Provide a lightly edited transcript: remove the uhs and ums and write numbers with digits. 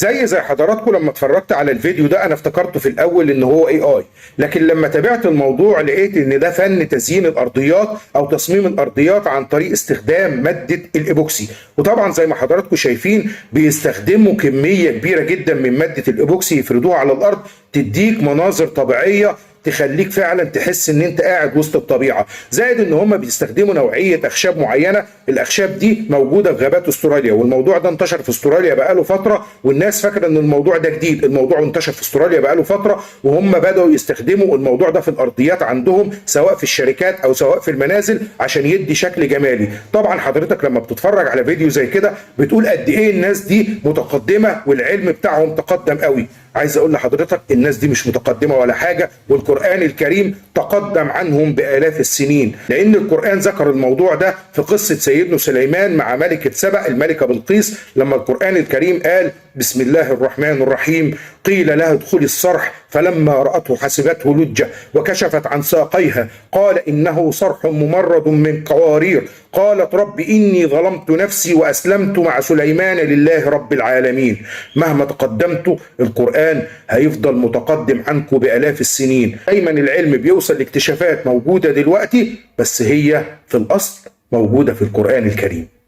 زي حضراتكم لما اتفرجت على الفيديو ده انا افتكرته في الاول ان هو AI، لكن لما تابعت الموضوع لقيت ان ده فن تزيين الارضيات او تصميم الارضيات عن طريق استخدام مادة الايبوكسي. وطبعا زي ما حضراتكم شايفين بيستخدموا كمية كبيرة جدا من مادة الايبوكسي يفردوها على الارض تديك مناظر طبيعية تخليك فعلا تحس ان انت قاعد وسط الطبيعه. زائد ان هم بيستخدموا نوعيه اخشاب معينه، الاخشاب دي موجوده في غابات استراليا، والموضوع ده انتشر في استراليا بقاله فتره، والناس فاكره ان الموضوع ده جديد. الموضوع انتشر في استراليا بقاله فتره، وهم بداوا يستخدموا الموضوع ده في الارضيات عندهم سواء في الشركات او سواء في المنازل عشان يدي شكل جمالي. طبعا حضرتك لما بتتفرج على فيديو زي كده بتقول قد ايه الناس دي متقدمه والعلم بتاعهم تقدم قوي. عايز اقول لحضرتك الناس دي مش متقدمه ولا حاجه، والقرآن الكريم تقدم عنهم بآلاف السنين، لأن القرآن ذكر الموضوع ده في قصة سيدنا سليمان مع ملكة سبأ الملكة بلقيس، لما القرآن الكريم قال بسم الله الرحمن الرحيم قيل لها ادخلي الصرح فلما رأته حسبته لجة وكشفت عن ساقيها قال إنه صرح ممرد من قوارير قالت رب إني ظلمت نفسي وأسلمت مع سليمان لله رب العالمين. مهما تقدمتوا القرآن هيفضل متقدم عنكم بآلاف السنين. دايما العلم بيوصل لاكتشافات موجودة دلوقتي بس هي في الأصل موجودة في القرآن الكريم.